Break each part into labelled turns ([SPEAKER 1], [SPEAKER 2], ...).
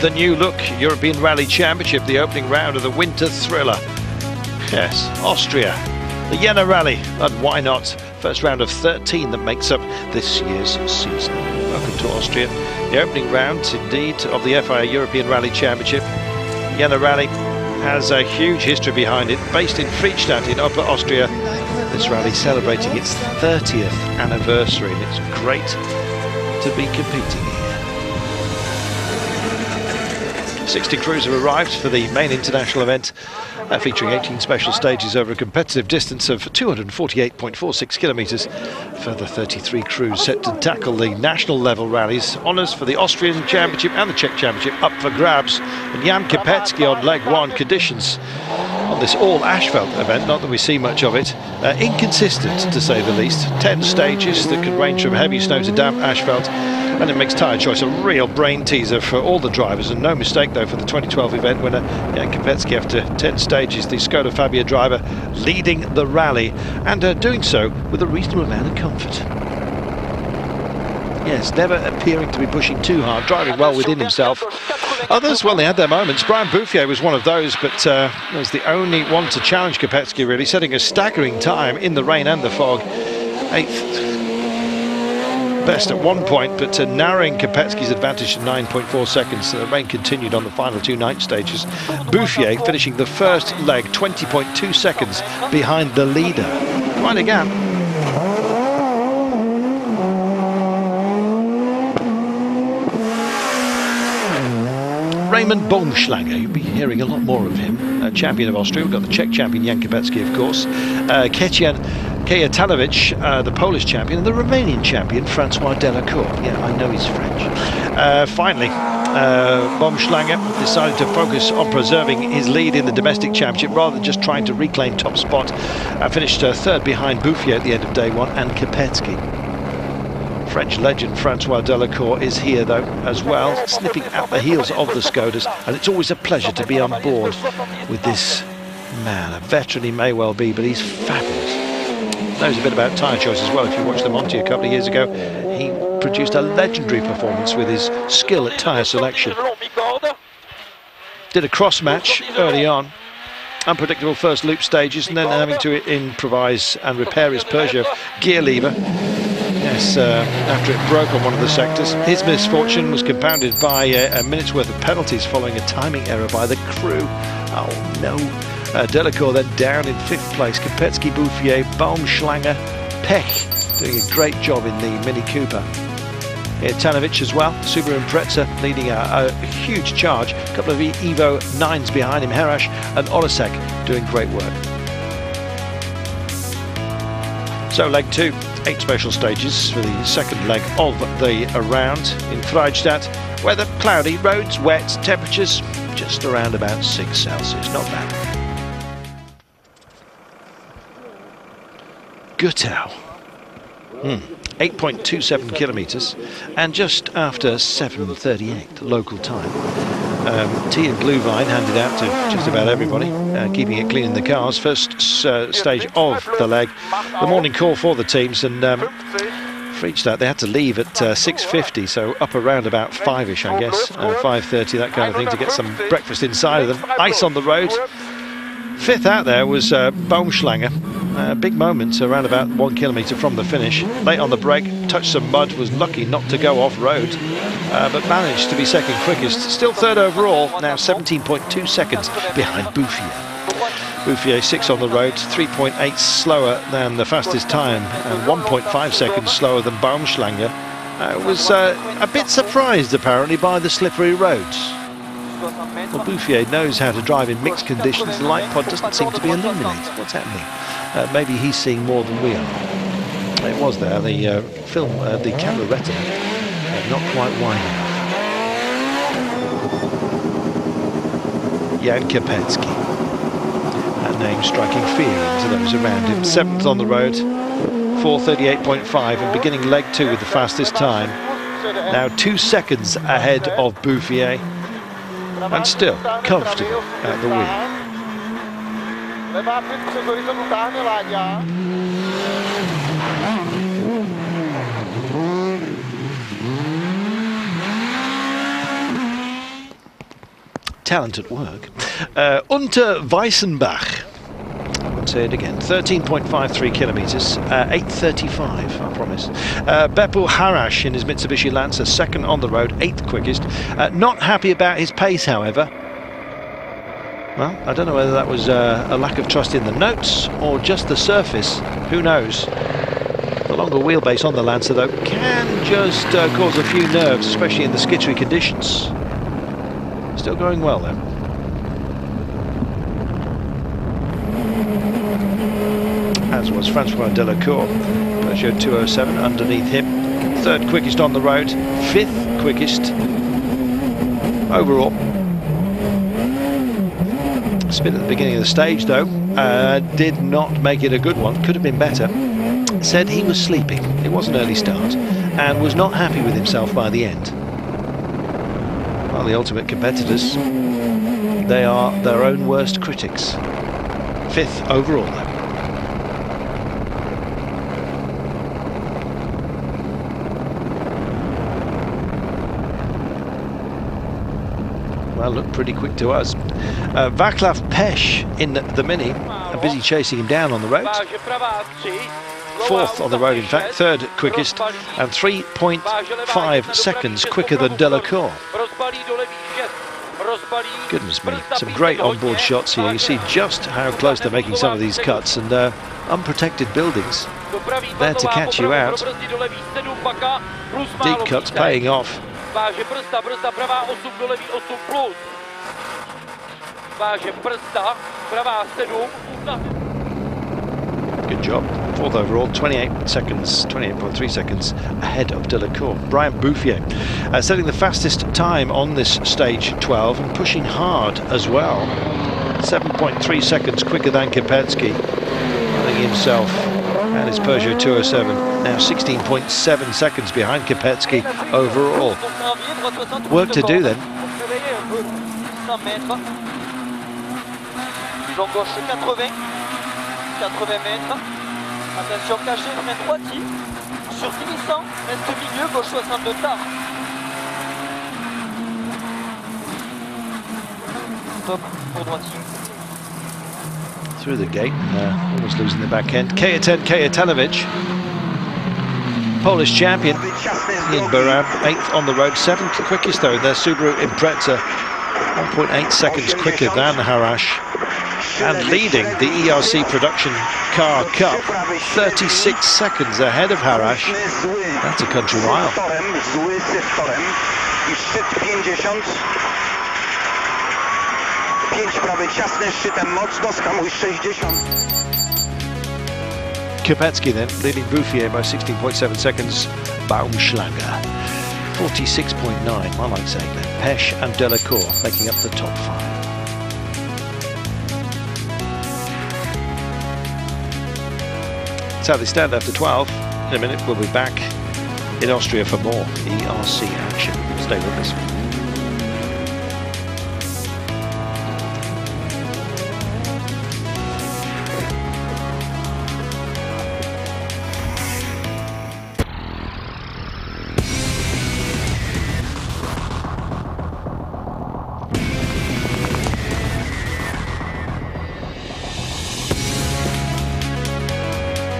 [SPEAKER 1] the new look European Rally Championship, the opening round of the winter thriller. Yes, Austria, the Jena Rally, and why not? First round of 13 that makes up this year's season. Welcome to Austria, the opening round indeed of the FIA European Rally Championship. Jena Rally has a huge history behind it, based in Friedstadt in Upper Austria. This rally celebrating its 30th anniversary, and it's great to be competing here. 60 crews have arrived for the main international event, featuring 18 special stages over a competitive distance of 248.46 kilometres. Further 33 crews set to tackle the national level rallies. Honours for the Austrian Championship and the Czech Championship up for grabs. And Jan Kopecký on leg one. Conditions on this all asphalt event, not that we see much of it, inconsistent to say the least. 10 stages that could range from heavy snow to damp asphalt, and it makes tyre choice a real brain teaser for all the drivers. And no mistake though for the 2012 event winner Jan Kopecký, after 10 stages, the Škoda Fabia driver leading the rally, and doing so with a reasonable amount of comfort. Yes, never appearing to be pushing too hard, driving well within himself. Others, well, they had their moments. Bouffier was one of those, but was the only one to challenge Kopecký, really, setting a staggering time in the rain and the fog. 8th best at one point, but narrowing Kopecky's advantage to 9.4 seconds. The rain continued on the final two night stages. Bouffier finishing the first leg 20.2 seconds behind the leader. Quite a gap. Raymond Baumschlager, you'll be hearing a lot more of him. Champion of Austria. We've got the Czech champion Jan Kopecký, of course. Ketian Kajatanovic, the Polish champion, and the Romanian champion Francois Delacour. Yeah, I know he's French. Finally, Baumschlager decided to focus on preserving his lead in the domestic championship rather than just trying to reclaim top spot. Finished third behind Bouffier at the end of day one and Kopecký. French legend Francois Delacour is here though as well, sniffing at the heels of the Škodas, and it's always a pleasure to be on board with this man. A veteran he may well be, but he's fabulous. Knows a bit about tyre choice as well. If you watched the Monty a couple of years ago, he produced a legendary performance with his skill at tyre selection. Did a cross match early on, unpredictable first loop stages, and then having to improvise and repair his Peugeot gear lever. Yes, after it broke on one of the sectors. His misfortune was compounded by a minute's worth of penalties following a timing error by the crew. Oh no. Delacour then down in 5th place. Kopecký, Bouffier, Baumschlager, Peck doing a great job in the Mini Cooper. Tanovic as well, Subaru Impreza leading a huge charge. A couple of Evo 9s behind him, Herash and Olasek doing great work. So leg 2, 8 special stages for the second leg of the round in Friedstadt. Weather cloudy, roads wet, temperatures just around about 6 Celsius, not bad. Guttau, 8.27 kilometres, and just after 7:38 local time. Tea and Glühwein handed out to just about everybody, keeping it clean in the cars. First stage of the leg, the morning call for the teams, and Friedstadt, they had to leave at 6:50, so up around about 5ish, I guess, 5:30, that kind of thing, to get some breakfast inside of them. Ice on the road. 5th out there was Baumschlager. Big moments around about 1 kilometre from the finish. Late on the brake, touched some mud, was lucky not to go off road, but managed to be second quickest. Still third overall, now 17.2 seconds behind Bouffier. Bouffier 6 on the road, 3.8 slower than the fastest time, and 1.5 seconds slower than Baumschlager. Was a bit surprised apparently by the slippery roads. Well, Bouffier knows how to drive in mixed conditions. The light pod doesn't seem to be illuminated. What's happening? Maybe he's seeing more than we are. It was there, the film, the camera retina, not quite wide enough. Jan Kopecký. That name striking fear into those around him. 7th on the road, 4:38.5, and beginning leg 2 with the fastest time. Now 2 seconds ahead of Bouffier, and still comfortable at the wheel. talent at work. Unter Weissenbach. I'll say it again. 13.53 kilometres, 8:35. I promise. Beppu Harash in his Mitsubishi Lancer, second on the road, 8th quickest. Not happy about his pace, however. Well, I don't know whether that was a lack of trust in the notes or just the surface. Who knows? The longer wheelbase on the Lancer, though, can just cause a few nerves, especially in the skittery conditions. Still going well, though. As was Francois Delacour, Peugeot 207 underneath him. 3rd quickest on the road, 5th quickest overall. Spin at the beginning of the stage, though, did not make it a good one. Could have been better. Said he was sleeping. It was an early start and was not happy with himself by the end. Well, the ultimate competitors, they are their own worst critics. 5th overall, though. Well, looked pretty quick to us. Václav Pesch in the Mini, busy chasing him down on the road. 4th on the road, in fact, 3rd quickest, and 3.5 seconds quicker than Delacour. Goodness me, some great onboard shots here. You see just how close they're making some of these cuts, and unprotected buildings there to catch you out. Deep cuts paying off. Váže brzda, pravá 8 do levý 8 plus. Váže brzda, pravá 7. Good job. 4th overall, 28 seconds, 28.3 seconds ahead of Delacour. Brian Bouffier setting the fastest time on this stage 12 and pushing hard as well. 7.3 seconds quicker than Kopecký. Running himself and his Peugeot 207 now 16.7 seconds behind Kopecký overall. Work to do then.
[SPEAKER 2] Gauche 80 mètres. Attention caché, frein droitier. Sur 600, reste milieu, gauche 62 tard. Stop pour droitier.
[SPEAKER 1] Through the gate, almost losing the back end. Kajetan Kajetanovich, Polish champion in Baram, 8th on the road, 7th quickest though, their Subaru Impreza, 1.8 seconds quicker than Harash, and leading the ERC Production Car Cup, 36 seconds ahead of Harash. That's a country mile. Kopecký then, leading Bouffier by 16.7 seconds. Baumschlager, 46.9, I like saying that. Pesch and Delacour making up the top 5. That's how they stand after 12. In a minute, we'll be back in Austria for more ERC action. Stay with us.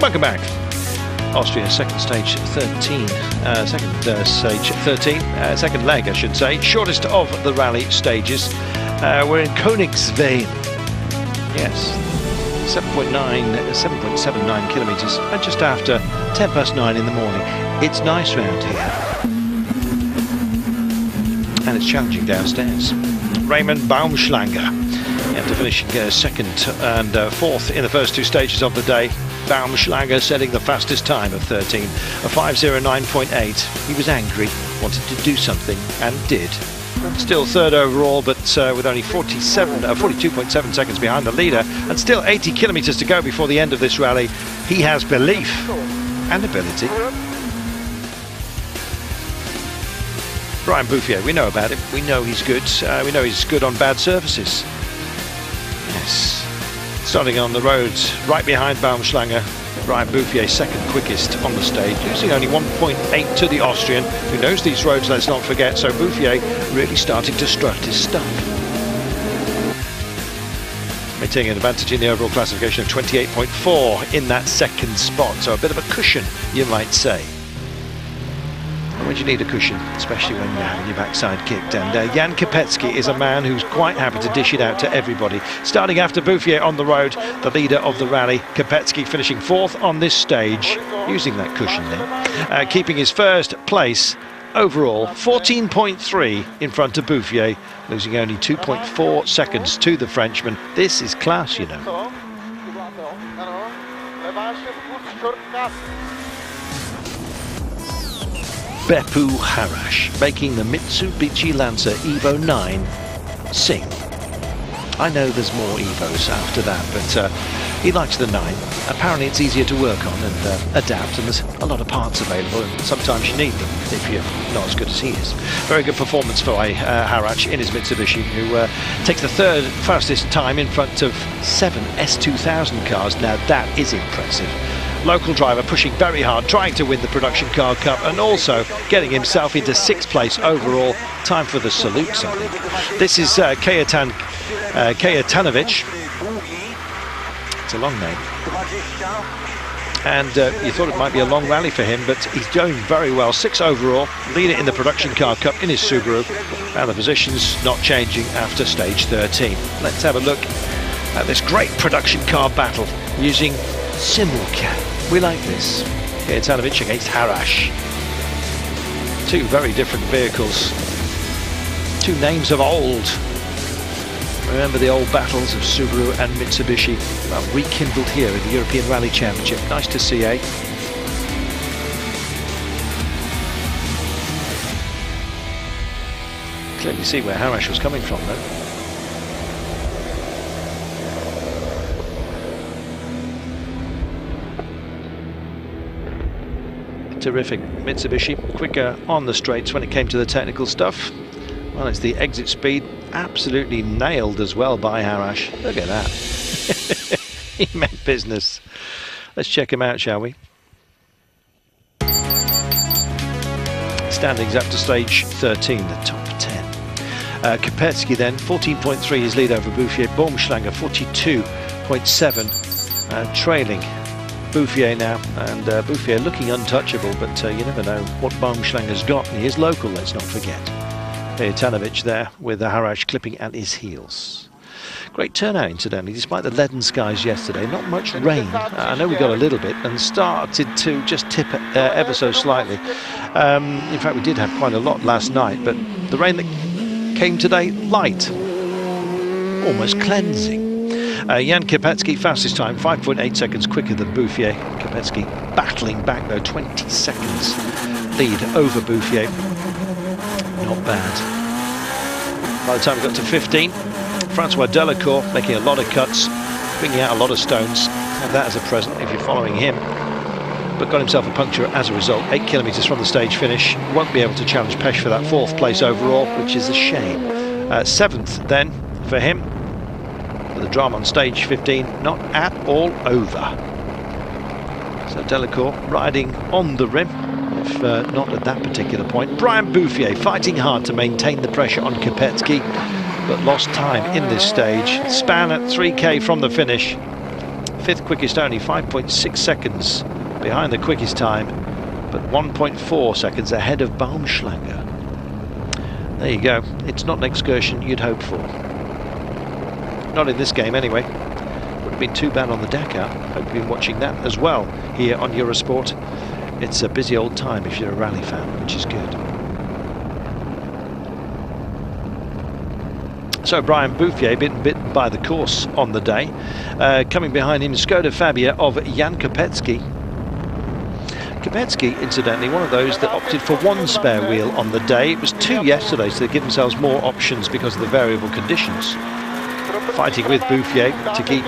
[SPEAKER 1] Welcome back. Austria, second stage 13, second leg I should say, shortest of the rally stages. We're in Königswehen. Yes, 7.79 kilometres, and just after 9:10 in the morning. It's nice round here, and it's challenging downstairs. Raymond Baumschlager, after finishing second and 4th in the first 2 stages of the day. Baumschlager setting the fastest time of 13, a 5:09.8. He was angry, wanted to do something, and did. Still 3rd overall, but with only 42.7 seconds behind the leader, and still 80 kilometres to go before the end of this rally. He has belief and ability. Brian Bouffier, we know about him. We know he's good. We know he's good on bad surfaces. Yes. Starting on the roads right behind Baumschlager, Brian Bouffier second quickest on the stage, losing only 1.8 to the Austrian, who knows these roads, let's not forget. So Bouffier really starting to strut his stuff. getting an advantage in the overall classification of 28.4 in that second spot. So a bit of a cushion, you might say. And when you need a cushion, especially when you're having your backside kicked. And Jan Kopecký is a man who's quite happy to dish it out to everybody. Starting after Bouffier on the road, the leader of the rally. Kopecký finishing 4th on this stage, using that cushion there. Keeping his first place overall, 14.3 in front of Bouffier, losing only 2.4 seconds to the Frenchman. This is class, you know. Beppu Harash making the Mitsubishi Lancer Evo 9 sing. I know there's more Evos after that, but he likes the 9. Apparently it's easier to work on and adapt, and there's a lot of parts available, and sometimes you need them if you're not as good as he is. Very good performance for Harash in his Mitsubishi, who takes the 3rd fastest time in front of 7 S2000 cars. Now that is impressive. Local driver pushing very hard, trying to win the Production Car Cup, and also getting himself into 6th place overall. Time for the salutes, I think. This is Kajetanovich. It's a long name. And you thought it might be a long rally for him, but he's doing very well. 6 overall, leader in the Production Car Cup in his Subaru. And the positions not changing after stage 13. Let's have a look at this great production car battle using simulcam. We like this. Kajetanovich against Harash. 2 very different vehicles. 2 names of old. Remember the old battles of Subaru and Mitsubishi, rekindled here in the European Rally Championship. Nice to see, eh? Clearly see where Harash was coming from, though. Terrific Mitsubishi, quicker on the straights when it came to the technical stuff. Well, it's the exit speed, absolutely nailed as well by Harash. Look at that. He meant business. Let's check him out, shall we? Standings up to stage 13, the top 10. Kopecký then, 14.3 his lead over Bouffier. Baumschlager, 42.7, trailing Bouffier now, and Bouffier looking untouchable, but you never know what Baumschlager's got, and he is local, let's not forget. Kajetanovich there with the Harash clipping at his heels. Great turnout, incidentally, despite the leaden skies yesterday. Not much rain. I know we got a little bit and started to just tip ever so slightly. In fact, we did have quite a lot last night, but the rain that came today, light, almost cleansing. Jan Kopecký, fastest time, 5.8 seconds quicker than Bouffier. Kopecký battling back though, 20 seconds lead over Bouffier. Not bad. By the time we got to 15, Francois Delacour making a lot of cuts, bringing out a lot of stones. Have that as a present if you're following him. But got himself a puncture as a result. 8 kilometres from the stage finish. Won't be able to challenge Pesh for that 4th place overall, which is a shame. 7th then for him. But the drama on stage 15 not at all over. So Delacour riding on the rim, if not at that particular point. Brian Bouffier fighting hard to maintain the pressure on Kopecký, but lost time in this stage. Span at 3k from the finish. 5th quickest only, 5.6 seconds behind the quickest time, but 1.4 seconds ahead of Baumschlager. There you go. It's not an excursion you'd hope for. Not in this game anyway. Would have been too bad on the Dakar. Hope you've been watching that as well here on Eurosport. It's a busy old time if you're a rally fan, which is good. So Brian Bouffier bitten by the course on the day. Coming behind him, Škoda Fabia of Jan Kopecký. Kopecký, incidentally, one of those that opted for 1 spare wheel on the day. It was 2 yesterday, so they give themselves more options because of the variable conditions. Fighting with Bouffier to keep